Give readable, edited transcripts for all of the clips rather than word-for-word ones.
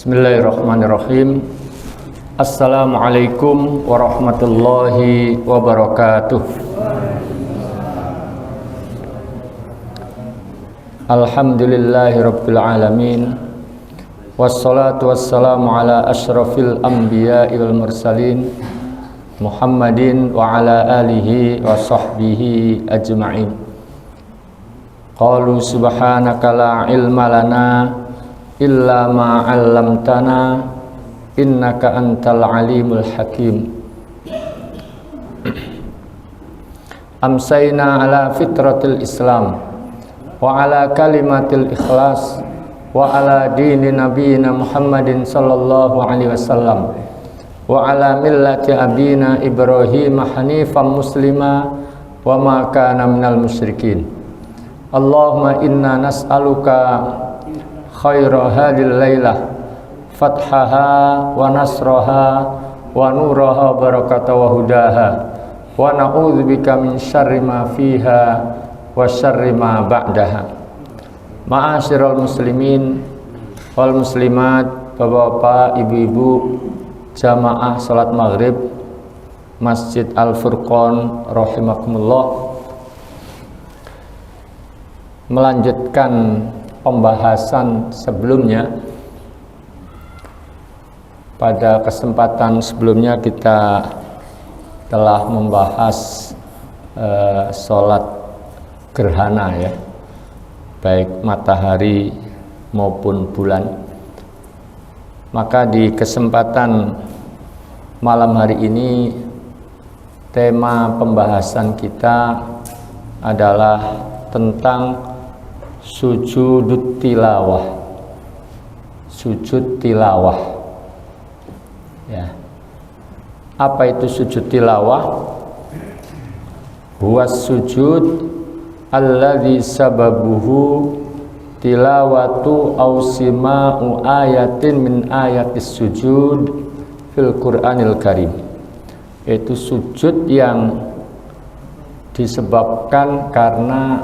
Bismillahirrahmanirrahim. Assalamualaikum warahmatullahi wabarakatuh. Alhamdulillahirabbil alamin. Wassalatu wassalamu ala asyrafil anbiya'i wal mursalin Muhammadin wa ala alihi wa sahbihi ajma'in. Qalu subhanaka la ilma lana illa ma 'allamtana innaka antal alimul hakim. Amsayna ala fitratil islam wa ala kalimatil ikhlas wa ala dini nabiyina Muhammadin sallallahu alaihi wasallam wa ala millati abina Ibrahim hanifan muslima wa ma kana minal musyrikin. Allahumma inna nas'aluka khaira hadil laylah fathaha wa nasraha wa nuraha barakata wa hudaha wa na'udzubika min syarri ma fiha wa syarri ma ba'daha. Ma'asyiral muslimin wal muslimat, bapak-bapak, ibu-ibu, jamaah salat maghrib Masjid Al-Furqan rahimakumullah. Melanjutkan pembahasan sebelumnya. Pada kesempatan sebelumnya kita telah membahas sholat gerhana, ya, baik matahari maupun bulan. Maka di kesempatan malam hari ini tema pembahasan kita adalah tentang sujud tilawah. Sujud tilawah, ya. Apa itu sujud tilawah? Huwa sujud alladzi sababuhu tilawatu aw sima'u ayatin min ayatis sujud fil Qur'anil Karim. Itu sujud yang disebabkan karena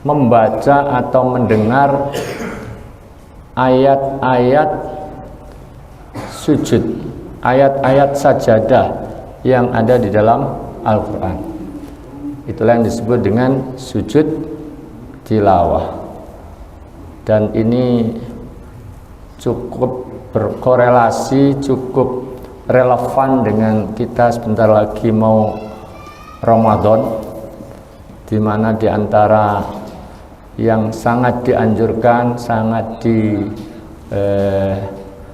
membaca atau mendengar ayat-ayat sujud, ayat-ayat sajadah yang ada di dalam Al-Quran. Itulah yang disebut dengan sujud tilawah. Dan ini cukup berkorelasi, cukup relevan dengan kita sebentar lagi mau Ramadan, di mana di antara yang sangat dianjurkan, sangat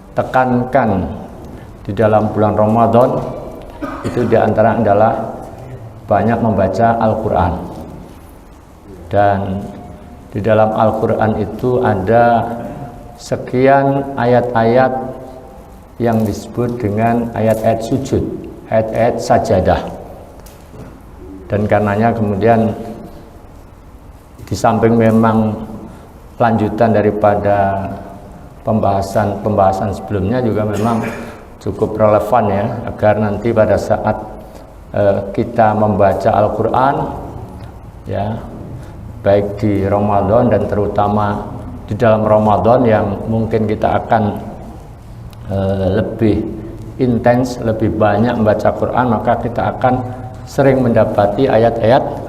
ditekankan di dalam bulan Ramadan itu diantara adalah banyak membaca Al-Quran. Dan di dalam Al-Quran itu ada sekian ayat-ayat yang disebut dengan ayat-ayat sujud, ayat-ayat sajadah. Dan karenanya kemudian di samping memang lanjutan daripada pembahasan sebelumnya juga memang cukup relevan, ya, agar nanti pada saat kita membaca Al-Quran, ya, baik di Ramadan dan terutama di dalam Ramadan yang mungkin kita akan lebih intens, lebih banyak membaca Quran, maka kita akan sering mendapati ayat-ayat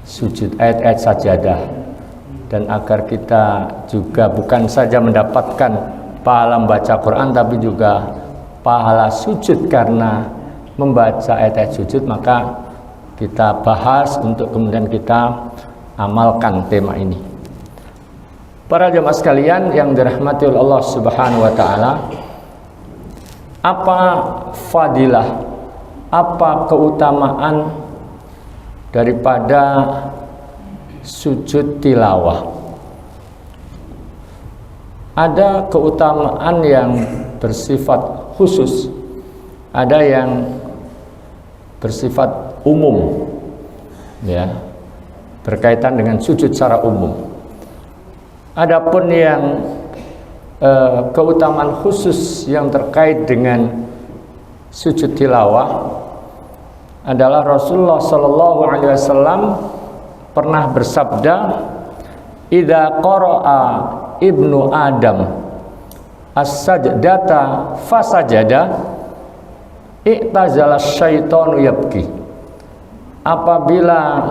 sujud, ayat-ayat sajadah. Dan agar kita juga bukan saja mendapatkan pahala membaca Quran, tapi juga pahala sujud karena membaca ayat-ayat sujud, maka kita bahas untuk kemudian kita amalkan tema ini. Para jemaah sekalian yang dirahmati oleh Allah Subhanahu wa taala, apa fadilah, apa keutamaan daripada sujud tilawah? Ada keutamaan yang bersifat khusus, ada yang bersifat umum, ya, berkaitan dengan sujud secara umum. Adapun yang keutamaan khusus yang terkait dengan sujud tilawah adalah Rasulullah Shallallahu Alaihi Wasallam pernah bersabda, "Idza qara'a ibnu Adam as-sajdata fasajada i'tazala syaitanu yabki. Apabila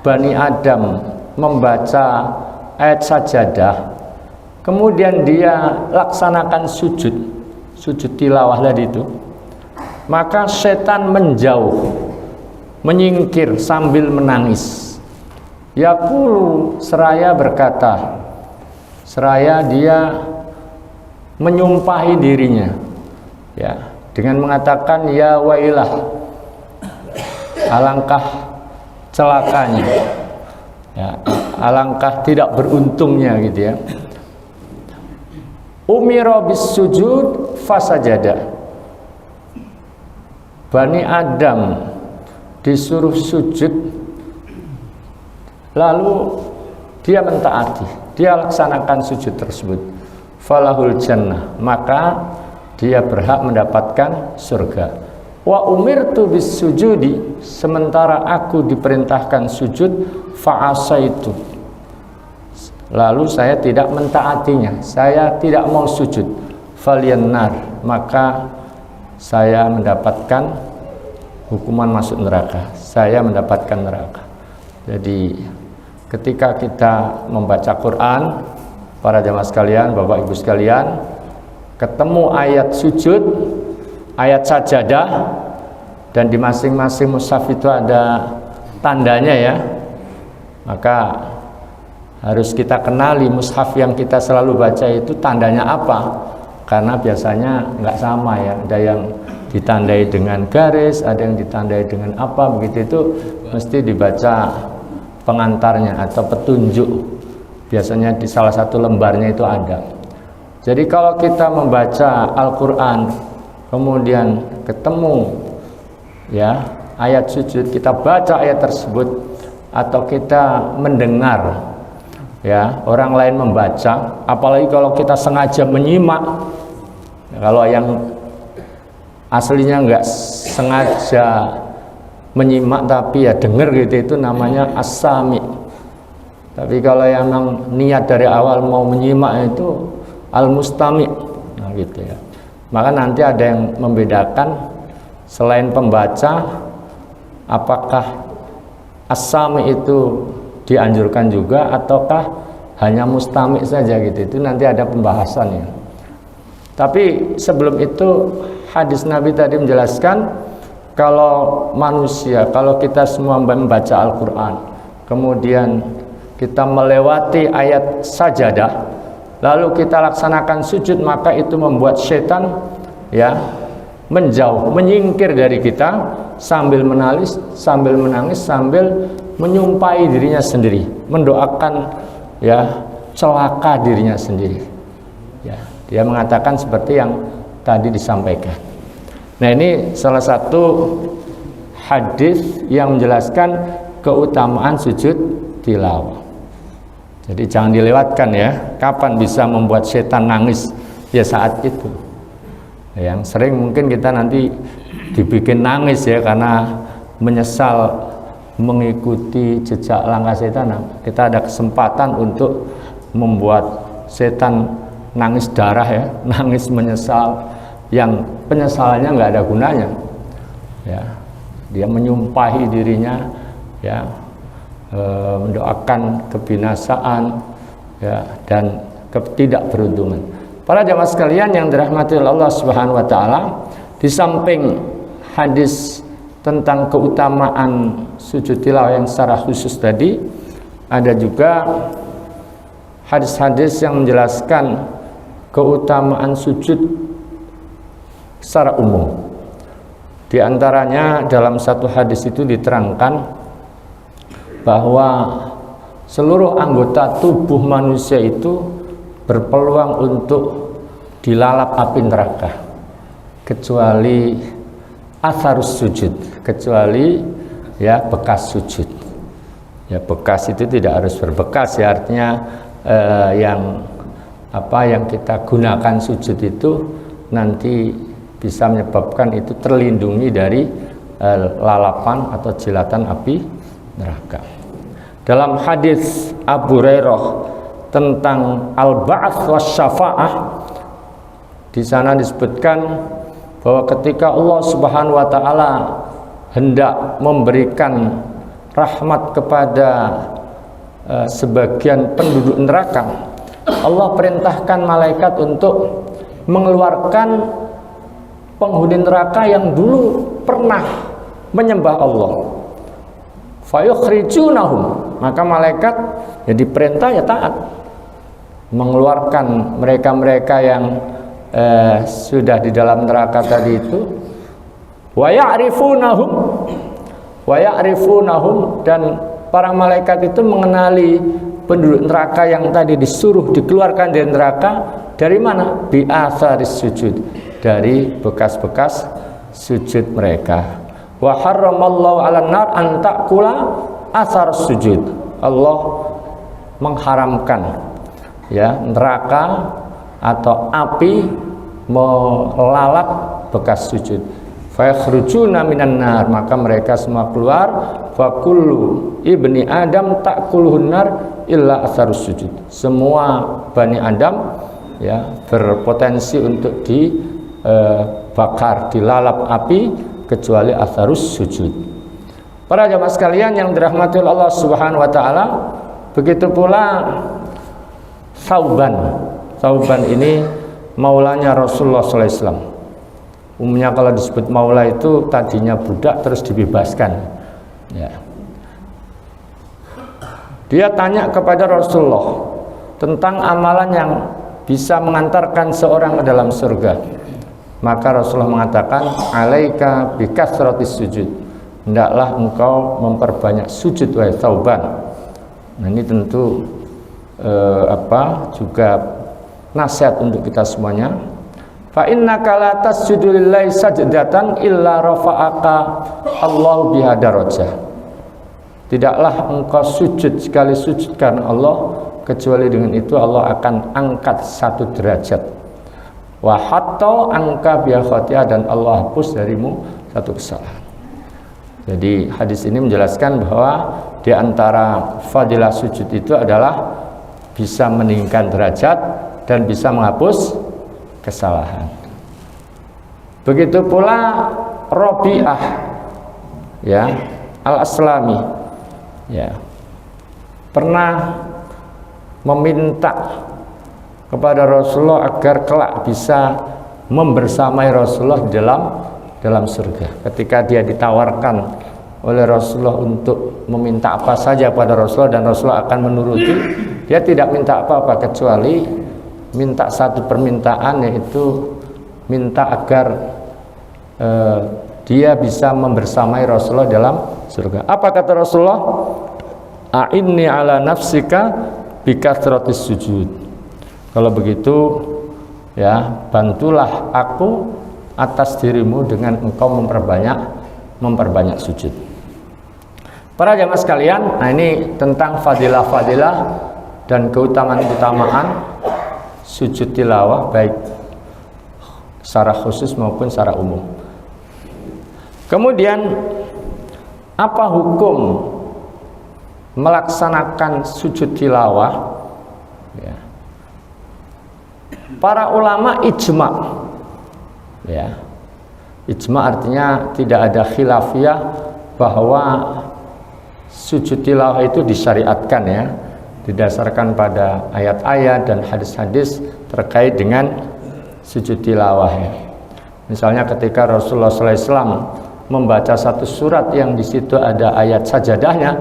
Bani Adam membaca ayat sajadah, kemudian dia laksanakan sujud tilawah tadi itu, maka setan menjauh, menyingkir sambil menangis. Yaqulu, seraya berkata, seraya dia menyumpahi dirinya, ya, dengan mengatakan ya wailah, alangkah celakanya, ya, alangkah tidak beruntungnya gitu ya. Umira bis sujud fasajada. Bani Adam disuruh sujud, lalu dia mentaati, dia laksanakan sujud tersebut. Falahul jannah, maka dia berhak mendapatkan surga. Wa umirtu bis sujudi, sementara aku diperintahkan sujud, fa'asaitu, lalu saya tidak mentaatinya, saya tidak mau sujud. Falyannar, maka saya mendapatkan hukuman masuk neraka, saya mendapatkan neraka. Jadi ketika kita membaca Quran, para jamaah sekalian, Bapak Ibu sekalian, ketemu ayat sujud, ayat sajadah, dan di masing-masing mushaf itu ada tandanya ya, maka harus kita kenali mushaf yang kita selalu baca itu tandanya apa, karena biasanya nggak sama ya, ada yang ditandai dengan garis, ada yang ditandai dengan apa, begitu itu mesti dibaca pengantarnya atau petunjuk, biasanya di salah satu lembarnya itu ada. Jadi kalau kita membaca Al-Quran kemudian ketemu ya ayat sujud, kita baca ayat tersebut, atau kita mendengar ya orang lain membaca, apalagi kalau kita sengaja menyimak, kalau yang aslinya nggak sengaja menyimak tapi ya dengar gitu, itu namanya as-sami. Tapi kalau yang memang niat dari awal mau menyimak itu al-mustami, nah gitu ya. Maka nanti ada yang membedakan, selain pembaca, apakah as-sami itu dianjurkan juga ataukah hanya mustami saja gitu, itu nanti ada pembahasannya. Tapi sebelum itu hadis Nabi tadi menjelaskan kalau manusia, kalau kita semua membaca Al-Quran kemudian kita melewati ayat sajadah lalu kita laksanakan sujud, maka itu membuat setan ya menjauh, menyingkir dari kita sambil menangis, sambil menyumpahi dirinya sendiri, mendoakan ya celaka dirinya sendiri. Ya, dia mengatakan seperti yang tadi disampaikan. Nah, ini salah satu hadis yang menjelaskan keutamaan sujud tilawah. Jadi jangan dilewatkan ya. Kapan bisa membuat setan nangis? Ya saat itu. Yang sering mungkin kita nanti dibikin nangis ya karena menyesal mengikuti jejak langkah setan. Kita ada kesempatan untuk membuat setan nangis darah ya, nangis menyesal, yang penyesalannya nggak ada gunanya ya. Dia menyumpahi dirinya ya, mendoakan kebinasaan ya, dan ketidakberuntungan. Para jamaah sekalian yang dirahmati Allah Subhanahu wa taala, di samping hadis tentang keutamaan sujud tilawah yang secara khusus tadi, ada juga hadis-hadis yang menjelaskan keutamaan sujud secara umum. Di antaranya dalam satu hadis itu diterangkan bahwa seluruh anggota tubuh manusia itu berpeluang untuk dilalap api neraka kecuali atharus sujud, kecuali ya bekas sujud. Ya bekas itu tidak harus berbekas ya, artinya yang kita gunakan sujud itu nanti bisa menyebabkan itu terlindungi dari lalapan atau jilatan api neraka. Dalam hadis Abu Hurairah tentang al-ba'ats was syafa'ah, Di sana disebutkan bahwa ketika Allah Subhanahu wa taala hendak memberikan rahmat kepada sebagian penduduk neraka, Allah perintahkan malaikat untuk mengeluarkan penghuni neraka yang dulu pernah menyembah Allah. Fayukhrijunahum, maka malaikat yang diperintah ya taat, mengeluarkan mereka-mereka yang sudah di dalam neraka tadi itu. Wa ya'rifunahum, dan para malaikat itu mengenali penduduk neraka yang tadi disuruh dikeluarkan dari neraka. Dari mana? Bi atharis sujud, dari bekas-bekas sujud mereka. Wa harramallahu 'alan nar an ta'kula athar sujud. Allah mengharamkan ya neraka atau api melalap bekas sujud. Fa yakhrujuna minan nar, maka mereka semua keluar. Fa kullu ibni adam ta'kuluhun nar illa atharus sujud. Semua bani Adam ya berpotensi untuk dibakar, dilalap api, kecuali atharus sujud. Para jamaah sekalian yang dirahmati Allah Subhanahu wa taala, begitu pula Thauban ini maulanya Rasulullah sallallahu alaihi wasallam. Umumnya kalau disebut maula itu tadinya budak terus dibebaskan. Ya. Dia tanya kepada Rasulullah tentang amalan yang bisa mengantarkan seorang ke dalam surga. Maka Rasulullah mengatakan, alaika bikasratis sujud, hendaklah engkau memperbanyak sujud wahai Thauban. Nah, ini tentu juga nasihat untuk kita semuanya. Fa innaka la tasjudu lillahi sajdatan illa rafa'aka Allahu biha darajah. Tidaklah engkau sujud sekali sujud karena Allah, kecuali dengan itu Allah akan angkat satu derajat. Wa hatta angka biha khati'ah, dan Allah hapus darimu satu kesalahan. Jadi hadis ini menjelaskan bahwa di antara fadilah sujud itu adalah bisa meninggikan derajat dan bisa menghapus kesalahan. Begitu pula Rabi'ah ya Al-Aslami ya pernah meminta kepada Rasulullah agar kelak bisa membersamai Rasulullah dalam surga. Ketika dia ditawarkan oleh Rasulullah untuk meminta apa saja pada Rasulullah dan Rasulullah akan menuruti, dia tidak minta apa-apa kecuali minta satu permintaan, yaitu minta agar dia bisa membersamai Rasulullah dalam surga. Apa kata Rasulullah? A'inni ala nafsika bikathratis sujud. Kalau begitu ya bantulah aku atas dirimu dengan engkau memperbanyak sujud. Para jamaah sekalian, nah ini tentang fadilah-fadilah dan keutamaan-keutamaan sujud tilawah, baik secara khusus maupun secara umum. Kemudian apa hukum melaksanakan sujud tilawah? Ya. Para ulama ijma, ya, ijma artinya tidak ada khilafiyah bahwa sujud tilawah itu disyariatkan ya, didasarkan pada ayat-ayat dan hadis-hadis terkait dengan sujud tilawah ya. Misalnya ketika Rasulullah SAW membaca satu surat yang di situ ada ayat sajadahnya,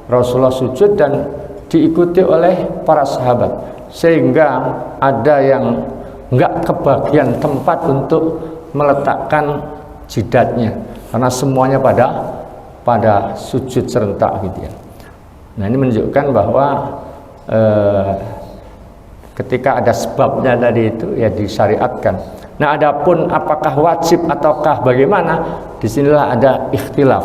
Rasulullah sujud dan diikuti oleh para sahabat, sehingga ada yang enggak kebagian tempat untuk meletakkan jidatnya karena semuanya pada sujud serentak gitu ya. Nah, ini menunjukkan bahwa ketika ada sebabnya tadi itu ya disyariatkan. Nah, adapun apakah wajib ataukah bagaimana, disinilah ada ikhtilaf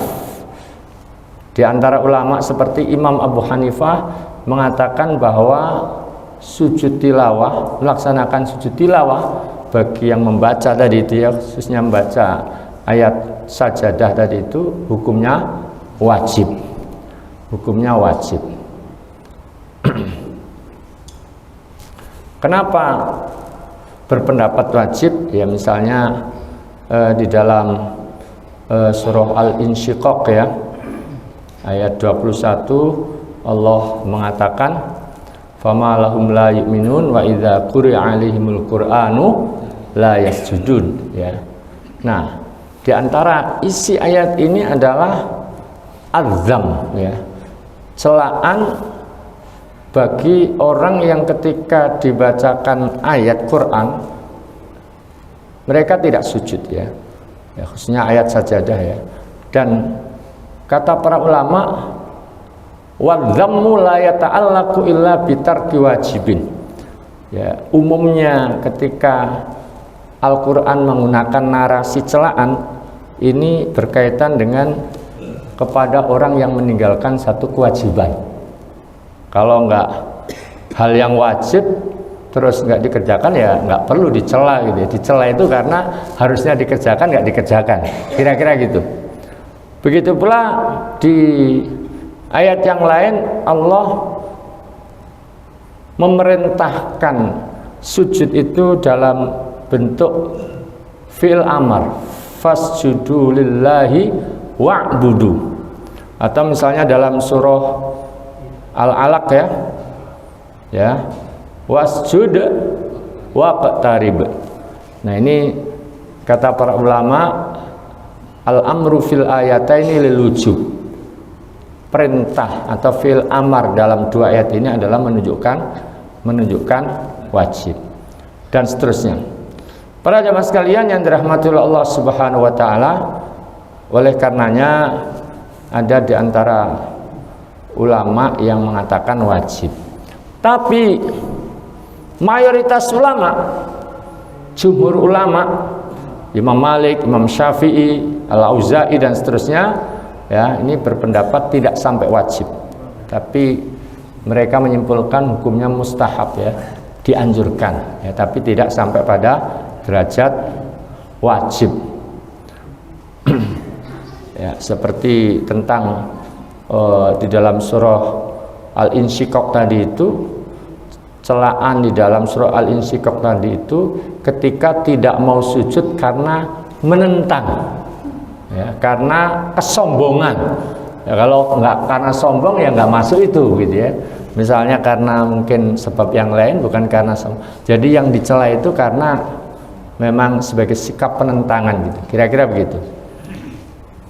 di antara ulama. Seperti Imam Abu Hanifah mengatakan bahwa sujud tilawah, melaksanakan sujud tilawah bagi yang membaca tadi itu ya, khususnya membaca ayat sajadah tadi itu, hukumnya wajib. Hukumnya wajib. Kenapa berpendapat wajib, ya misalnya di dalam surah Al-Insyiqaq ya, ayat 21 Allah mengatakan fama lahum la yu'minun wa idza quri'a alaihimul qur'anu la yasjudun ya. Nah, di antara isi ayat ini adalah azam ya, celaan bagi orang yang ketika dibacakan ayat Quran mereka tidak sujud ya, khususnya ayat sajadah ya. Dan kata para ulama, wadzammu la yata'allaqu illa bitarki wajibin. Ya, umumnya ketika Al-Qur'an menggunakan narasi celaan ini berkaitan dengan kepada orang yang meninggalkan satu kewajiban. Kalau enggak hal yang wajib terus enggak dikerjakan ya enggak perlu dicela gitu ya. Dicela itu karena harusnya dikerjakan enggak dikerjakan. Kira-kira gitu. Begitu pula di ayat yang lain Allah memerintahkan sujud itu dalam bentuk fi'il amar, fasjudu lillahi wa'budu. Atau misalnya dalam surah Al-Alaq ya, wasjud waqtarib. Nah, ini kata para ulama, al-amru fil ayataini lil wujub. Perintah atau fi'il amar dalam dua ayat ini adalah menunjukkan wajib dan seterusnya. Para jamaah sekalian yang dirahmati Allah Subhanahu wa taala, oleh karenanya ada di antara ulama yang mengatakan wajib. Tapi mayoritas ulama, jumhur ulama, Imam Malik, Imam Syafi'i, Al-Auza'i dan seterusnya ya, ini berpendapat tidak sampai wajib. Tapi mereka menyimpulkan hukumnya mustahab ya, dianjurkan ya, tapi tidak sampai pada derajat wajib. Ya, seperti tentang di dalam surah Al-Insyiqaq tadi itu, celaan di dalam surah Al-Insyiqaq tadi itu ketika tidak mau sujud karena menentang ya, karena kesombongan ya. Kalau nggak karena sombong ya nggak masuk itu gitu ya. Misalnya karena mungkin sebab yang lain, bukan karena sombong. Jadi yang dicela itu karena memang sebagai sikap penentangan gitu. Kira-kira begitu.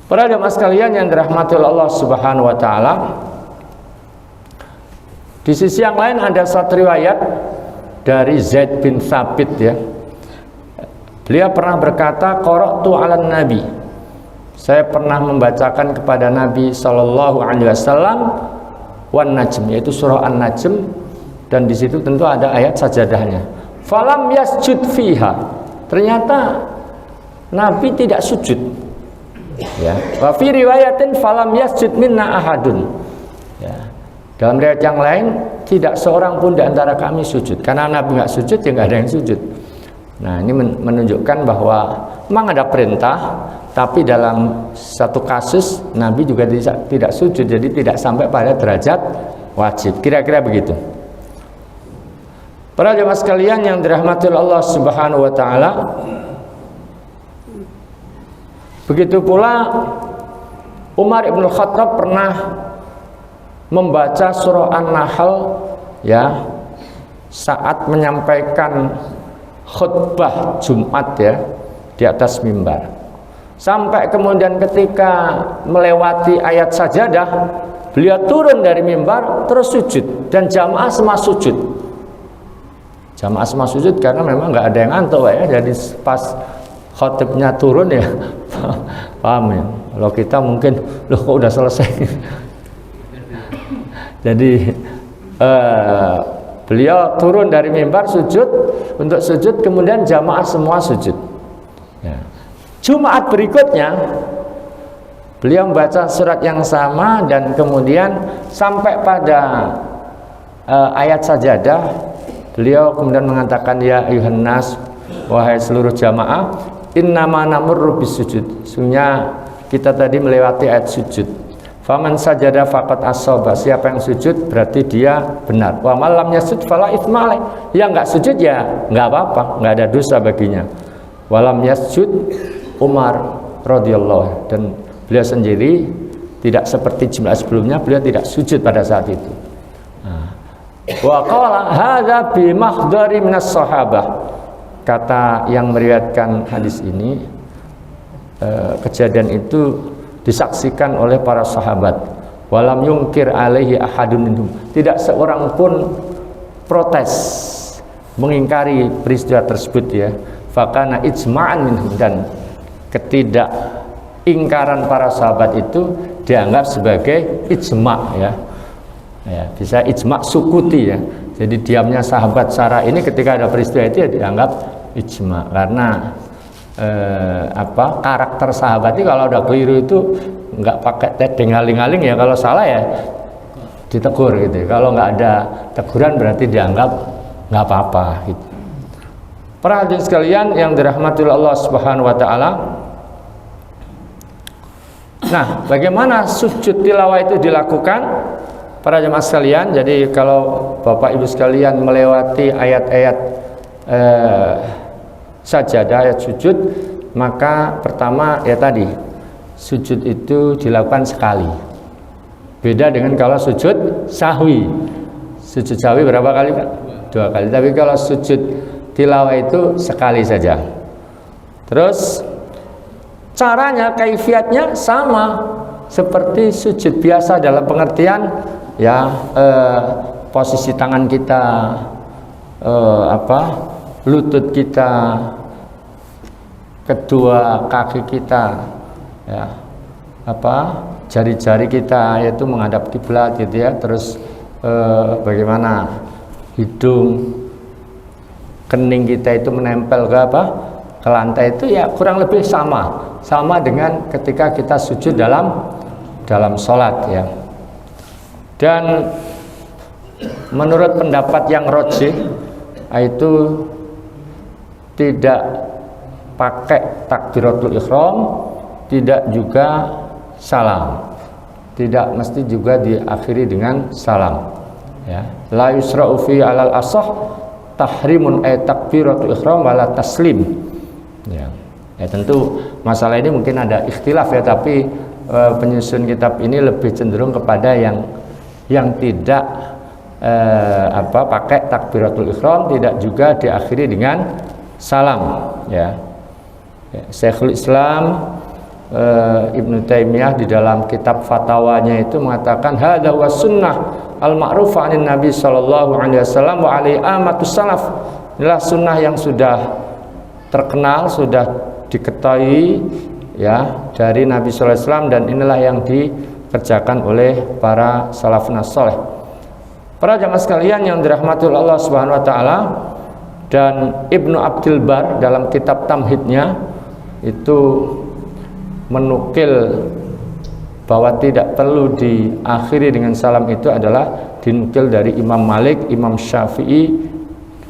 Para jamaah sekalian yang dirahmati Allah Subhanahu wa taala, di sisi yang lain ada satu riwayat dari Zaid bin Thabit ya. Beliau pernah berkata, qara'tu 'alan nabi. Saya pernah membacakan kepada Nabi sallallahu alaihi wasallam wan najm, yaitu surah An-Najm, dan di situ tentu ada ayat sajadahnya. Falam yasjud fiha. Ternyata Nabi tidak sujud. Ya. Wa fi riwayatin falam yasjud minna ahadun. Ya. Dalam riwayat yang lain tidak seorang pun di antara kami sujud. Karena Nabi nggak sujud ya nggak ada yang sujud. Nah, ini menunjukkan bahwa memang ada perintah, tapi dalam satu kasus Nabi juga tidak sujud, jadi tidak sampai pada derajat wajib. Kira-kira begitu. Para jemaah sekalian yang dirahmati Allah Subhanahu wa taala, begitu pula Umar ibn Khattab pernah membaca surah An-Nahl ya, saat menyampaikan khutbah Jumat ya, di atas mimbar. Sampai kemudian ketika melewati ayat sajadah, beliau turun dari mimbar terus sujud, dan jamaah semua sujud. Jamaah semua sujud karena memang nggak ada yang ngantuk ya. Jadi pas khotibnya turun ya paham ya. Kalau kita mungkin loh kok udah selesai. Jadi beliau turun dari mimbar sujud, untuk sujud, kemudian jamaah semua sujud ya. Jumat berikutnya beliau membaca surat yang sama, dan kemudian sampai pada ayat sajadah beliau kemudian mengatakan, ya ayuhan nas, wahai seluruh jamaah, innama namurru bis sujud. Sesungguhnya kita tadi melewati ayat sujud. Faman sajada faqad ashaba, siapa yang sujud berarti dia benar. Wa man lam yasjud fala itsma alaih, yang enggak sujud ya enggak apa-apa, enggak ada dosa baginya. Walam yasjud Umar radhiyallahu, dan beliau sendiri tidak seperti jemaah sebelumnya, beliau tidak sujud pada saat itu. Wa qala hadza bi mahdari minas sahabah, kata yang meriwayatkan hadis ini, kejadian itu disaksikan oleh para sahabat. Walam yungkir alaihi ahadun minhum, tidak seorang pun protes mengingkari peristiwa tersebut ya. Fakana ijma'an minhum, dan ketidakingkaran para sahabat itu dianggap sebagai ijma' ya. Ya, bisa ijma' sukuti ya. Jadi diamnya sahabat secara ini ketika ada peristiwa itu ya dianggap ijma', karena karakter sahabat itu kalau udah keliru itu nggak pakai dengaling-aling ya, kalau salah ya ditegur gitu. Kalau nggak ada teguran berarti dianggap nggak apa-apa gitu. Para hadirin sekalian yang dirahmati Allah Subhanahu wa taala. Nah, bagaimana sujud tilawah itu dilakukan? Para jemaah sekalian, jadi kalau Bapak Ibu sekalian melewati ayat-ayat sajadah, ayat sujud, maka pertama ya tadi, sujud itu dilakukan sekali. Beda dengan kalau sujud sahwi. Sujud sahwi berapa kali Pak? 2 kali. Tapi kalau sujud tilawah itu sekali saja. Terus caranya, kaifiatnya sama seperti sujud biasa dalam pengertian ya, posisi tangan kita, lutut kita, kedua kaki kita, ya, jari-jari kita yaitu menghadap kiblat gitu ya. Terus bagaimana hidung, kening kita itu menempel ke lantai, itu ya kurang lebih sama dengan ketika kita sujud dalam sholat ya. Dan menurut pendapat yang rajih itu tidak pakai takbiratul ihram, tidak juga salam, tidak mesti juga diakhiri dengan salam ya. La yusra'u fi alal asah tahrimun ay takbiratul ihram wala taslim ya. Ya tentu masalah ini mungkin ada ikhtilaf ya, tapi penyusun kitab ini lebih cenderung kepada yang tidak pakai takbiratul ihram, tidak juga diakhiri dengan salam ya. Syekhul Islam Ibnu Taimiyah di dalam kitab fatwanya itu mengatakan hadza was sunnah al ma'rufah anin Nabi sallallahu alaihi wasallam wa alaihi amatus salaf. Inilah sunnah yang sudah terkenal, sudah diketahui ya dari Nabi sallallahu alaihi wasallam, dan inilah yang dikerjakan oleh para salafun saleh. Para jamaah sekalian yang dirahmati Allah Subhanahu wa taala, dan Ibnu Abdul Bar dalam kitab Tamhidnya itu menukil bahwa tidak perlu diakhiri dengan salam, itu adalah dinukil dari Imam Malik, Imam Syafi'i,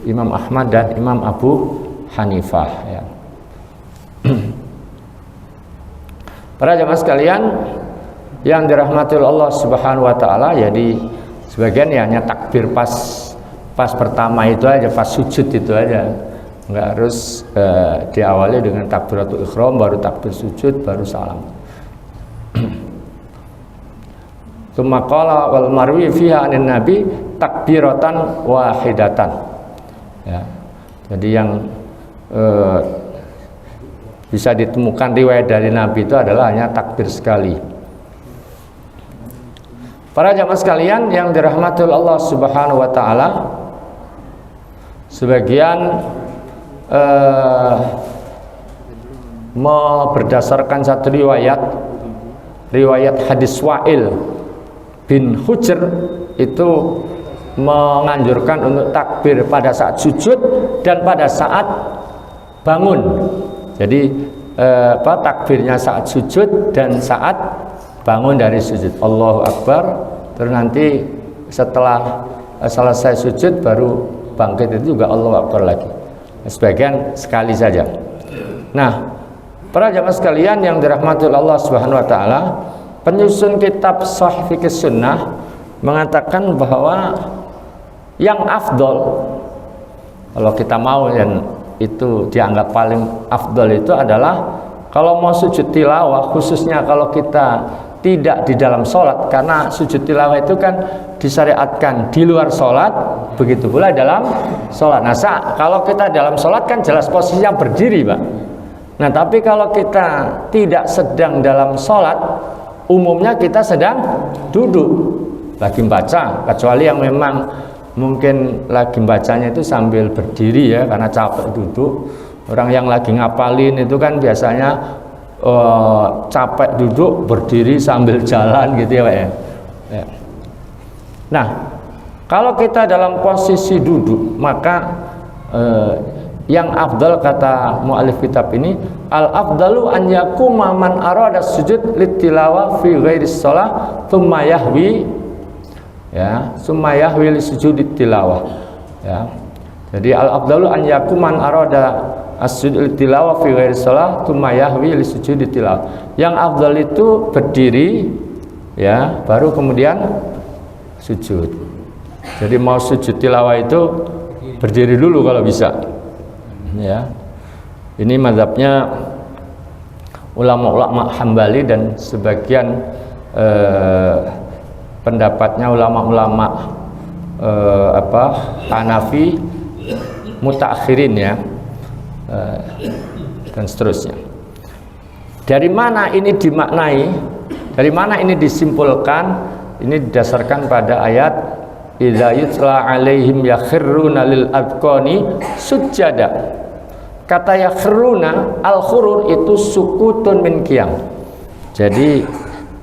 Imam Ahmad, dan Imam Abu Hanifah ya. Para jamaah sekalian yang dirahmati Allah Subhanahu wa taala, jadi sebagian ya hanya takbir pas pertama itu aja, pas sujud itu aja, nggak harus diawali dengan takbiratul ihram baru takbir sujud baru salam. Tsumma qala wal marwi fiha anin nabi takbiratan wahidatan ya. Jadi yang bisa ditemukan riwayat dari Nabi itu adalah hanya takbir sekali. Para jamaah sekalian yang dirahmati Allah Subhanahu wa taala, sebagian berdasarkan satu riwayat hadis Wa'il bin Hujr itu menganjurkan untuk takbir pada saat sujud dan pada saat bangun. Jadi takbirnya saat sujud dan saat bangun dari sujud. Allahu Akbar, terus nanti setelah selesai sujud baru bangkit itu juga Allahu Akbar lagi. Sebagian sekali saja. Nah, para jamaah sekalian yang dirahmati Allah Subhanahu wa taala, penyusun kitab Shahih Fiqh Sunnah mengatakan bahwa yang afdol, kalau kita mau yang itu dianggap paling afdol itu adalah kalau mau sujud tilawah, khususnya kalau kita tidak di dalam sholat, karena sujud tilawah itu kan disyariatkan di luar sholat, begitu pula dalam sholat. Nah, kalau kita dalam sholat kan jelas posisinya berdiri, Pak. Nah, tapi kalau kita tidak sedang dalam sholat, umumnya kita sedang duduk lagi baca, kecuali yang memang mungkin lagi bacanya itu sambil berdiri ya, karena capek duduk. Orang yang lagi ngapalin itu kan biasanya capek duduk berdiri sambil jalan gitu ya, Pak ya. Nah, kalau kita dalam posisi duduk, maka yang afdal kata mu'alif kitab ini, al afdalu an yakuma man arada sujud litilawah fi ghairi shalah tsumma yahwi, ya, tsumma yahwi li sujud litilawah, ya. Jadi al afdalu an yakuma man arada as-sujud tilawah fi ghairi shalah tsumma yahwi li sujud tilawah. Yang afdal itu berdiri ya, baru kemudian sujud. Jadi mau sujud tilawah itu berdiri dulu kalau bisa. Ya. Ini mazhabnya ulama-ulama Hambali dan sebagian pendapatnya ulama-ulama Hanafi mutakhirin ya. Dan seterusnya. Dari mana ini dimaknai? Dari mana ini disimpulkan? Ini didasarkan pada ayat idza yutla alaihim yakhruna lil adqani sujada. Kata yakhruna, al-khurur itu sukutun min qiyam. Jadi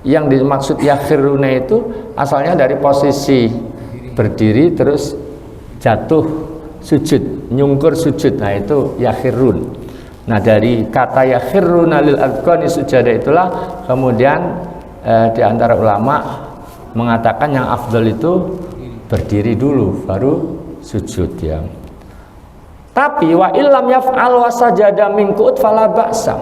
yang dimaksud yakhruna itu asalnya dari posisi berdiri terus jatuh sujud, nyungkur sujud. Nah, itu yakhirun. Nah, dari kata yakhiruna lil adqani sujada itulah kemudian di antara ulama mengatakan yang afdal itu berdiri dulu baru sujud ya. Tapi wa illam yaf'al wa sajada min qu'ud fala ba'sa.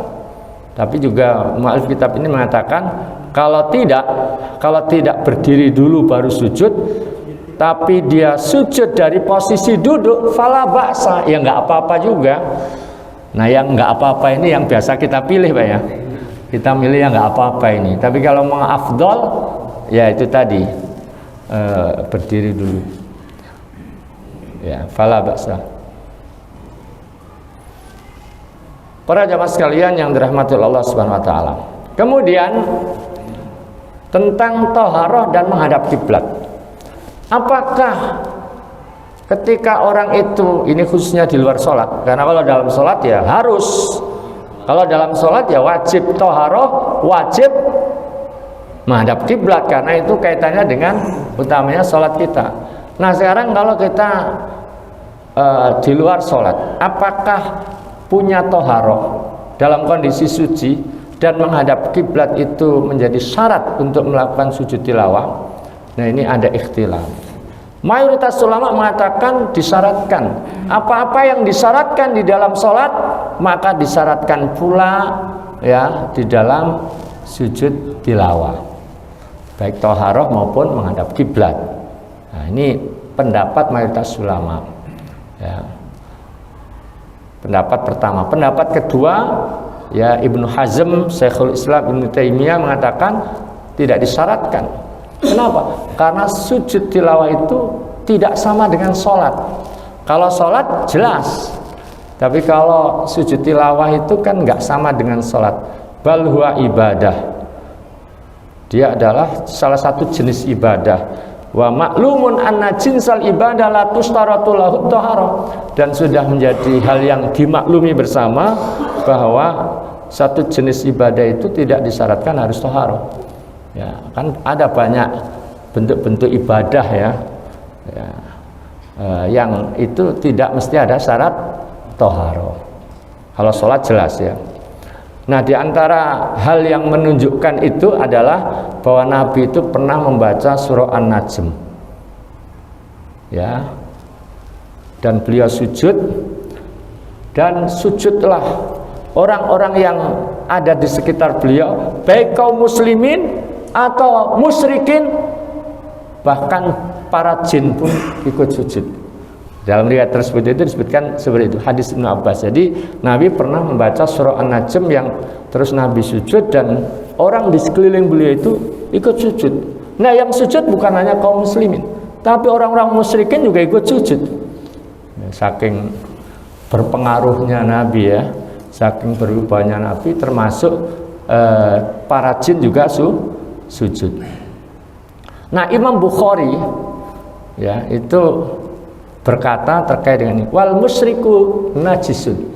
Tapi juga mu'alif kitab ini mengatakan kalau tidak berdiri dulu baru sujud, tapi dia sujud dari posisi duduk, fala ba'sa, ya nggak apa-apa juga. Nah, yang nggak apa-apa ini yang biasa kita pilih, Pak ya. Kita milih yang nggak apa-apa ini. Tapi kalau mau afdol, ya itu tadi berdiri dulu. Ya, fala ba'sa. Para jamaah sekalian yang dirahmati Allah Subhanahu wa taala. Kemudian tentang thaharah dan menghadap kiblat. Apakah ketika orang itu, ini khususnya di luar sholat, karena kalau dalam sholat ya harus, kalau dalam sholat ya wajib thaharah, wajib menghadap kiblat, karena itu kaitannya dengan utamanya sholat kita. Nah, sekarang kalau kita di luar sholat, apakah punya thaharah dalam kondisi suci dan menghadap kiblat itu menjadi syarat untuk melakukan sujud tilawah? Nah, ini ada ikhtilaf. Mayoritas ulama mengatakan disyaratkan. Apa-apa yang disyaratkan di dalam sholat maka disyaratkan pula ya di dalam sujud tilawah, baik thaharah maupun menghadap kiblat. Nah, ini pendapat mayoritas ulama. Ya. Pendapat pertama. Pendapat kedua, ya Ibnu Hazm, Syekhul Islam Ibnu Taimiyah mengatakan tidak disyaratkan. Kenapa? Karena sujud tilawah itu tidak sama dengan sholat. Kalau sholat jelas, tapi kalau sujud tilawah itu kan nggak sama dengan sholat. Bal huwa ibadah. Dia adalah salah satu jenis ibadah. Wa maklumun anna jinsal ibadah la tustaratu lahu thaharah. Dan sudah menjadi hal yang dimaklumi bersama bahwa satu jenis ibadah itu tidak disyaratkan harus thaharah. Ya, kan ada banyak bentuk-bentuk ibadah ya, yang itu tidak mesti ada syarat thaharah. Kalau sholat jelas ya. Nah, di antara hal yang menunjukkan itu adalah bahwa Nabi itu pernah membaca surah An-Najm. Ya. Dan beliau sujud, dan sujudlah orang-orang yang ada di sekitar beliau, baik kaum muslimin atau musyrikin, bahkan para jin pun ikut sujud. Dalam riwayat tersebut itu disebutkan seperti itu, hadis Ibnu Abbas. Jadi Nabi pernah membaca surah An-Najm yang terus Nabi sujud dan orang di sekeliling beliau itu ikut sujud. Nah, yang sujud bukan hanya kaum muslimin, tapi orang-orang musyrikin juga ikut sujud. Saking berpengaruhnya Nabi ya, saking berubahnya Nabi, termasuk para jin juga sujud. Nah, Imam Bukhari ya itu berkata terkait dengan ini, wal musyriku najisun,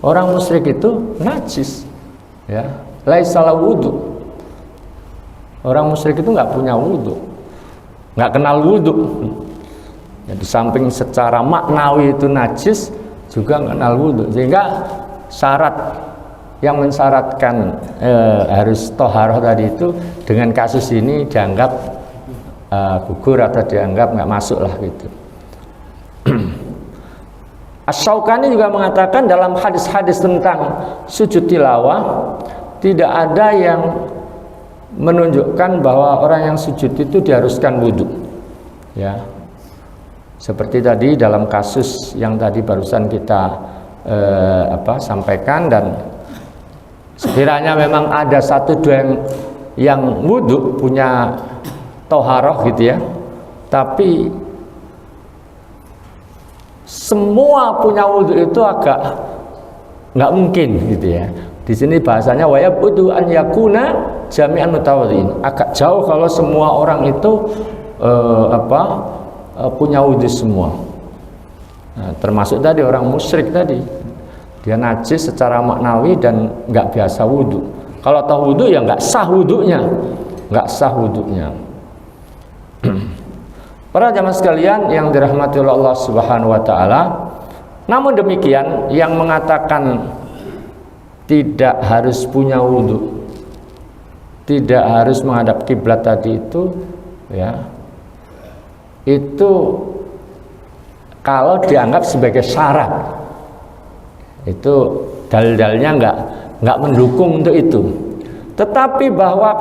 orang musyrik itu najis ya, laisa lahu wudu. Orang musyrik itu nggak punya wudu, nggak kenal wudu. Ya, di samping secara maknawi itu najis, juga nggak kenal wudu, sehingga syarat yang mensyaratkan harus toharoh tadi itu dengan kasus ini dianggap gugur atau dianggap nggak masuk lah gitu. Asy-Syaukani juga mengatakan dalam hadis-hadis tentang sujud tilawah tidak ada yang menunjukkan bahwa orang yang sujud itu diharuskan wudhu ya, seperti tadi dalam kasus yang tadi barusan kita sampaikan. Dan sekiranya memang ada satu dua yang wudhu punya toharoh gitu ya, tapi semua punya wudhu itu agak nggak mungkin gitu ya. Di sini bahasanya wayabudu an yakuna jami'an mutawaddiin. Agak jauh kalau semua orang itu punya wudhu semua. Nah, termasuk tadi orang musyrik tadi, dia najis secara maknawi dan nggak biasa wudhu. Kalau tahu wudhu ya nggak sah wudhunya, nggak sah wudhunya. Para jamaah sekalian yang dirahmati oleh Allah Subhanahu wa taala, namun demikian yang mengatakan tidak harus punya wudhu, tidak harus menghadap kiblat tadi itu ya, itu kalau dianggap sebagai syarat, itu dalil-dalilnya nggak mendukung untuk itu. Tetapi bahwa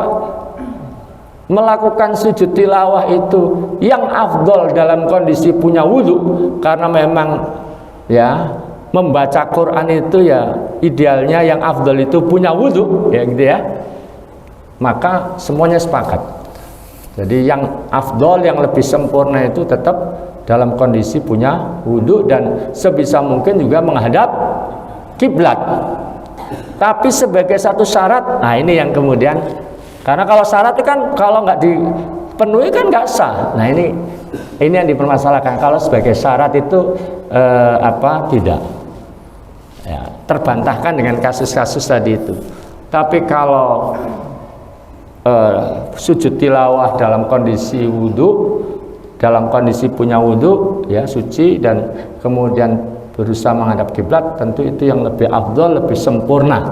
melakukan sujud tilawah itu yang afdol dalam kondisi punya wudhu, karena memang ya membaca Quran itu ya idealnya yang afdol itu punya wudhu ya gitu ya, maka semuanya sepakat. Jadi yang afdol, yang lebih sempurna itu tetap dalam kondisi punya wudhu dan sebisa mungkin juga menghadap kiblat. Tapi sebagai satu syarat, nah ini yang kemudian, karena kalau syarat itu kan kalau nggak dipenuhi kan nggak sah. Nah ini yang dipermasalahkan. Kalau sebagai syarat itu tidak ya, terbantahkan dengan kasus-kasus tadi itu. Tapi kalau sujud tilawah dalam kondisi wudhu, dalam kondisi punya wudhu ya suci, dan kemudian berusaha menghadap kiblat, tentu itu yang lebih afdol, lebih sempurna,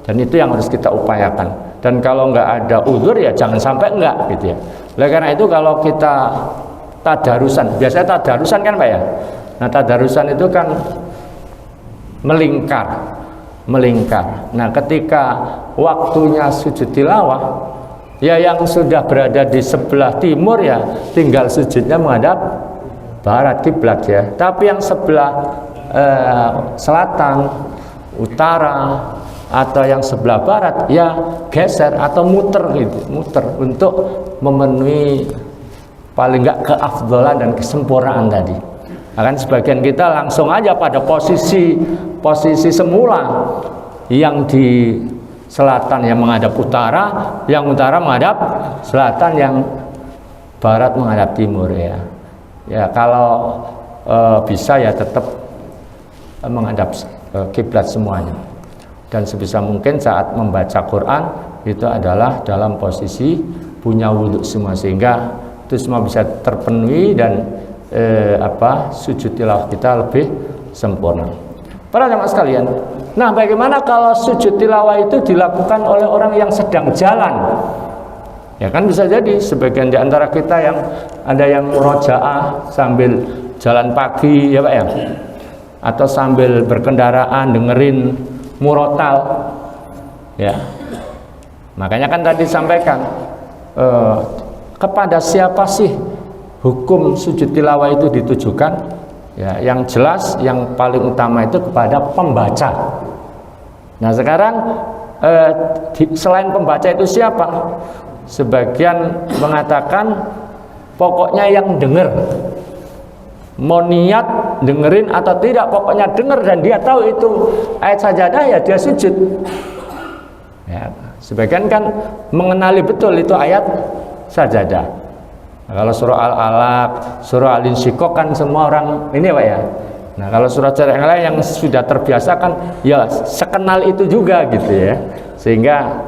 dan itu yang harus kita upayakan. Dan kalau nggak ada uzur ya jangan sampai enggak gitu ya. Oleh karena itu kalau kita tadarusan, biasanya tadarusan kan Pak ya. Nah tadarusan itu kan melingkar. Nah ketika waktunya sujud tilawah, ya yang sudah berada di sebelah timur ya tinggal sujudnya menghadap barat kiblat ya. Tapi yang sebelah selatan, utara, atau yang sebelah barat ya geser atau muter gitu, muter untuk memenuhi paling enggak keafdolan dan kesempurnaan tadi. Akan sebagian kita langsung aja pada posisi semula, yang di selatan yang menghadap utara, yang utara menghadap selatan, yang barat menghadap timur ya. Ya kalau bisa ya tetap menghadap kiblat semuanya. Dan sebisa mungkin saat membaca Quran itu adalah dalam posisi punya wudhu semua, sehingga itu semua bisa terpenuhi dan sujud tilawah kita lebih sempurna. Para jamaah sekalian, nah bagaimana kalau sujud tilawah itu dilakukan oleh orang yang sedang jalan? Ya kan bisa jadi sebagian di antara kita yang ada yang murojaah sambil jalan pagi ya Pak ya, atau sambil berkendaraan dengerin murotal ya. Makanya kan tadi disampaikan kepada siapa sih hukum sujud tilawah itu ditujukan? Ya, yang jelas yang paling utama itu kepada pembaca. Nah sekarang selain pembaca itu siapa? Sebagian mengatakan pokoknya yang dengar, mau niat dengerin atau tidak, pokoknya dengar dan dia tahu itu ayat sajadah, ya dia sujud. Ya, sebagian kan mengenali betul itu ayat sajadah. Nah, kalau surah Al-Alaq, surah Al-Insyiqaq kan semua orang ini Pak ya. Nah kalau surah yang lain yang sudah terbiasa kan ya sekenal itu juga gitu ya. Sehingga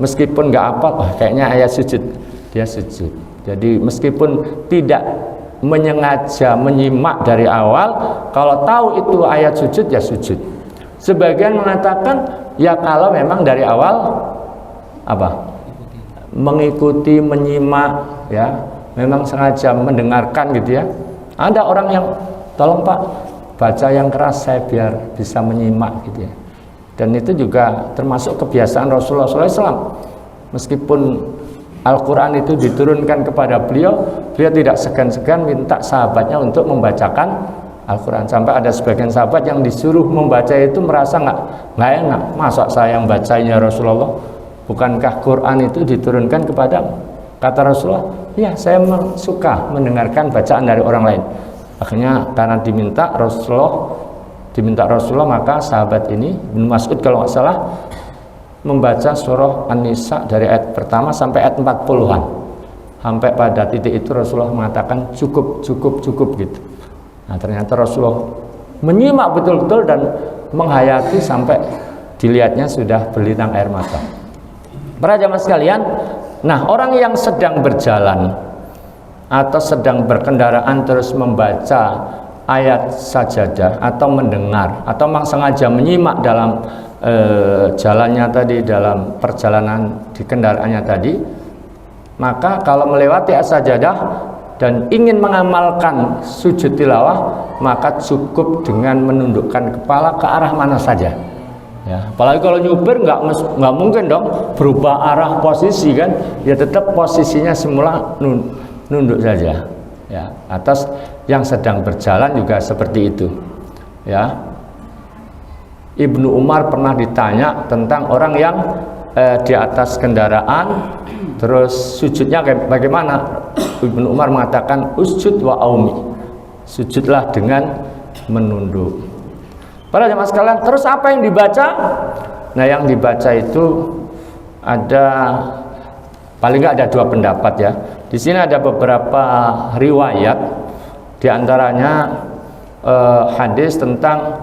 meskipun nggak apa, kayaknya ayat sujud, dia sujud. Jadi meskipun tidak menyengaja menyimak dari awal, kalau tahu itu ayat sujud ya sujud. Sebagian mengatakan ya kalau memang dari awal apa? Mengikuti, menyimak ya, memang sengaja mendengarkan gitu ya. Ada orang yang tolong Pak baca yang keras saya biar bisa menyimak gitu ya. Dan itu juga termasuk kebiasaan Rasulullah SAW. Meskipun Al-Quran itu diturunkan kepada beliau, beliau tidak segan-segan minta sahabatnya untuk membacakan Al-Quran. Sampai ada sebagian sahabat yang disuruh membaca itu merasa nggak enak. Masa saya yang bacanya Rasulullah? Bukankah Quran itu diturunkan kepada, kata Rasulullah, ya saya suka mendengarkan bacaan dari orang lain. Akhirnya karena diminta Rasulullah, maka sahabat ini Ibnu Mas'ud kalau nggak salah membaca surah An-Nisa dari ayat pertama sampai ayat 40-an. Sampai pada titik itu Rasulullah mengatakan cukup gitu. Nah ternyata Rasulullah menyimak betul-betul dan menghayati sampai dilihatnya sudah berlinang air mata. Para jamaah sekalian, nah orang yang sedang berjalan atau sedang berkendaraan terus membaca ayat sajadah atau mendengar atau sengaja menyimak dalam jalannya tadi, dalam perjalanan di kendaraannya tadi, maka kalau melewati ayat sajadah dan ingin mengamalkan sujud tilawah, maka cukup dengan menundukkan kepala ke arah mana saja. Ya, apalagi kalau nyupir nggak mungkin dong berubah arah posisi kan, ya tetap posisinya semula nunduk saja. Ya, atas yang sedang berjalan juga seperti itu. Ya, Ibnu Umar pernah ditanya tentang orang yang di atas kendaraan terus sujudnya bagaimana. Ibnu Umar mengatakan usjud wa aumi, sujudlah dengan menunduk. Para jemaah sekalian, terus apa yang dibaca? Nah yang dibaca itu ada paling nggak ada dua pendapat ya. Di sini ada beberapa riwayat, diantaranya hadis tentang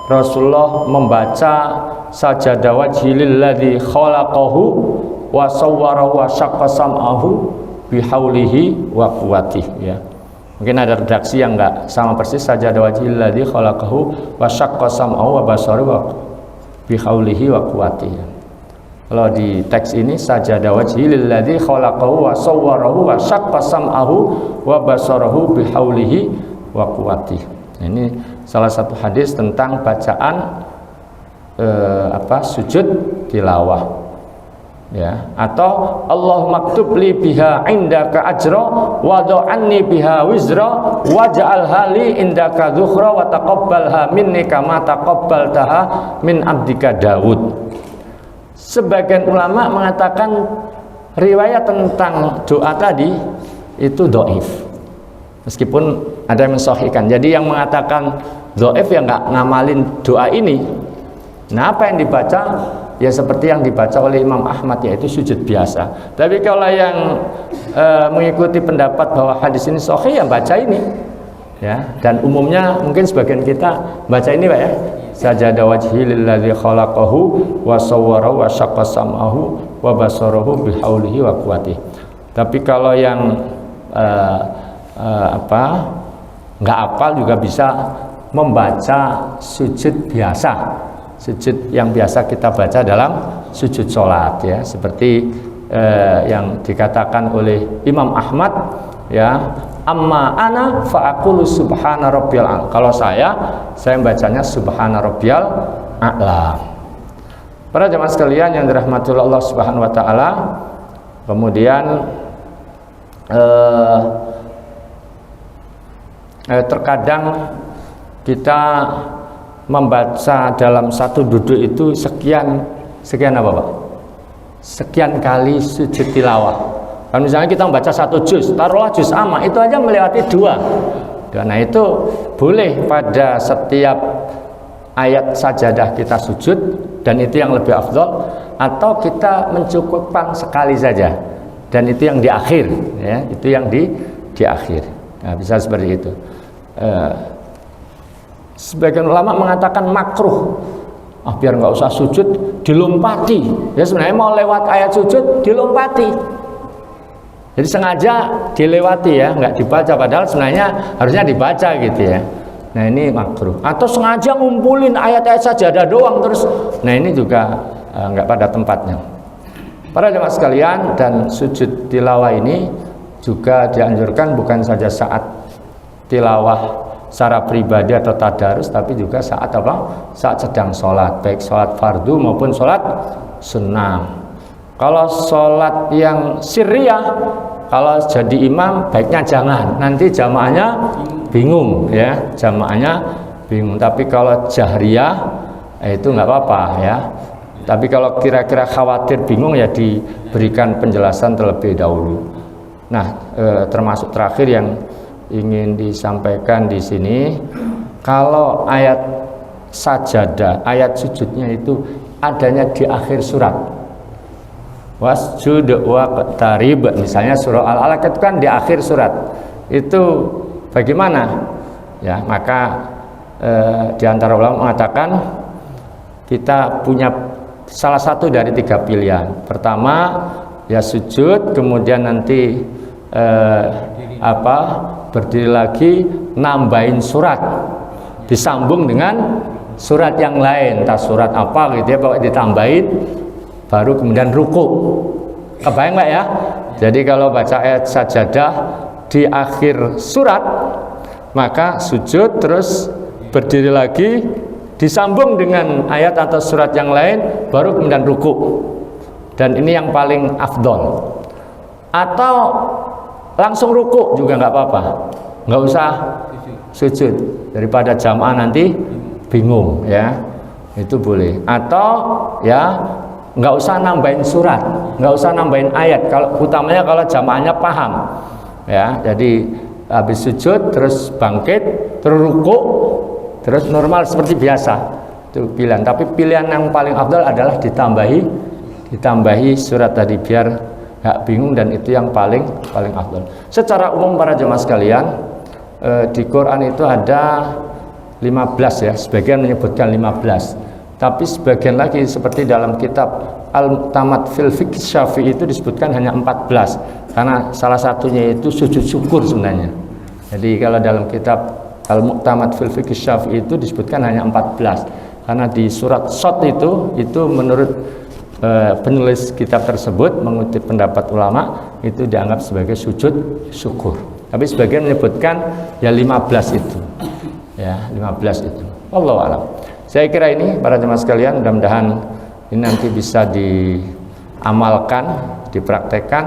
Rasulullah membaca sajadah wajhil ladzi khalaqahu wa sawwarahu wa syaqqa sam'ahu bihaulihi wa quwwatihi ya. Mungkin ada redaksi yang enggak sama persis, sajadah wajhil ladzi khalaqahu wa syaqqa sam'ahu wa basarahu wa bihaulihi wa quwwatihi. Kalau di teks ini sajadah wajhil ladzi khalaqahu wa sawwarahu wa syaqqa sam'ahu wa basarahu bihaulihi wa quwwatihi. Nah, ini salah satu hadis tentang bacaan sujud tilawah. Ya, atau Allahumma maktub li biha indaka ajra wa do'anni biha wizra waj'alha li indaka dhukhra wa taqabbalha minni kama taqabbaltaha min abdika Daud. Sebagian ulama mengatakan riwayat tentang doa tadi itu dhaif, meskipun ada yang mensahihkan. Jadi yang mengatakan dhaif ya nggak ngamalin doa ini. Nah apa yang dibaca? Ya seperti yang dibaca oleh Imam Ahmad, yaitu sujud biasa. Tapi kalau yang mengikuti pendapat bahwa hadis ini sahih, ya baca ini ya. Dan umumnya mungkin sebagian kita baca ini Pak ya, sajadah wajhil ladzi khalaqahu wa sawwarahu wa syaqqa sam'ahu wa basarahu bihaulihi wa quwwatihi. Tapi kalau yang nggak hafal juga bisa membaca sujud biasa, sujud yang biasa kita baca dalam sujud sholat ya, seperti yang dikatakan oleh Imam Ahmad ya, amma ana fa'aqulu subhana rabbiyal a'la. Kalau saya membacanya subhana rabbiyal a'la. Para jemaah sekalian yang dirahmati Allah Subhanahu wa taala, Kemudian terkadang kita membaca dalam satu duduk itu sekian apa Pak? Sekian kali sujud tilawah. Kan misalnya kita membaca satu juz, taruhlah juz amma, itu aja melewati 2. Nah itu boleh pada setiap ayat sajadah kita sujud, dan itu yang lebih afdol, atau kita mencukupkan sekali saja, dan itu yang di akhir, ya, itu yang di akhir. Nah, bisa seperti itu. Sebagian ulama mengatakan makruh, biar nggak usah sujud dilompati. Ya sebenarnya mau lewat ayat sujud dilompati. Jadi sengaja dilewati ya, nggak dibaca, padahal sebenarnya harusnya dibaca gitu ya. Nah ini makruh. Atau sengaja ngumpulin ayat-ayat sajadah doang terus. Nah ini juga nggak pada tempatnya. Para jemaah sekalian, dan sujud tilawah ini juga dianjurkan bukan saja saat tilawah secara pribadi atau tadarus, tapi juga saat apa? Saat sedang sholat, baik sholat fardu maupun sholat sunnah. Kalau sholat yang sirriyah, kalau jadi imam baiknya jangan, nanti jamaahnya bingung ya, jamaahnya bingung. Tapi kalau jahriyah itu nggak apa-apa ya. Tapi kalau kira-kira khawatir bingung ya diberikan penjelasan terlebih dahulu. Nah, termasuk terakhir yang ingin disampaikan di sini, kalau ayat sajadah, ayat sujudnya itu adanya di akhir surat. Wasjud waqtarib, misalnya surah Al-Alaq itu kan di akhir surat. Itu bagaimana? Ya, maka di antara ulama mengatakan kita punya salah satu dari 3 pilihan. Pertama, ya sujud, kemudian nanti berdiri lagi, nambahin surat, disambung dengan surat yang lain, entah surat apa gitu ya, pokoknya ditambahin, baru kemudian ruku. Kebayang Pak ya? Jadi kalau baca ayat sajadah di akhir surat, maka sujud terus berdiri lagi, disambung dengan ayat atau surat yang lain, baru kemudian ruku. Dan ini yang paling afdol. Atau langsung ruku juga nggak apa-apa, nggak usah sujud, daripada jamaah nanti bingung ya, itu boleh. Atau ya nggak usah nambahin surat, nggak usah nambahin ayat, kalau utamanya kalau jamaahnya paham ya. Jadi habis sujud terus bangkit, terus ruku, terus normal seperti biasa, itu pilihan. Tapi pilihan yang paling afdal adalah ditambahi surat tadi, biar gak bingung, dan itu yang paling afdal. Secara umum para jemaah sekalian, di Quran itu ada 15 ya, sebagian menyebutkan 15. Tapi sebagian lagi seperti dalam kitab Al-Muqtamad fil Fiqh Syafi'i itu disebutkan hanya 14. Karena salah satunya itu sujud syukur sebenarnya. Jadi kalau dalam kitab Al-Muqtamad fil Fiqh Syafi'i itu disebutkan hanya 14. Karena di surat Shad itu menurut penulis kitab tersebut mengutip pendapat ulama, itu dianggap sebagai sujud syukur. Tapi sebagian menyebutkan ya 15 itu. Ya, 15 itu. Wallahu a'lam. Saya kira ini para jemaah sekalian, mudah-mudahan ini nanti bisa diamalkan, dipraktekkan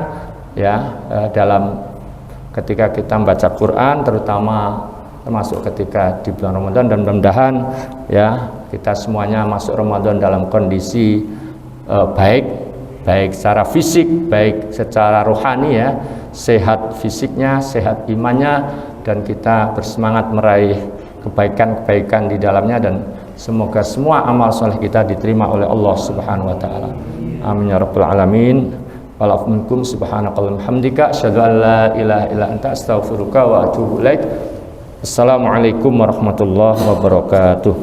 ya, dalam ketika kita membaca Quran, termasuk ketika di bulan Ramadan, dan mudah-mudahan ya kita semuanya masuk Ramadan dalam kondisi baik secara fisik, baik secara rohani ya, sehat fisiknya, sehat imannya, dan kita bersemangat meraih kebaikan-kebaikan di dalamnya, dan semoga semua amal soleh kita diterima oleh Allah Subhanahu wa taala. Amin ya rabbal alamin. Wa'alafu minkum subhanakallahumma hamdika asyhadu an la ilaha illa anta astaghfiruka wa atubu ilaik. Assalamualaikum warahmatullahi wabarakatuh.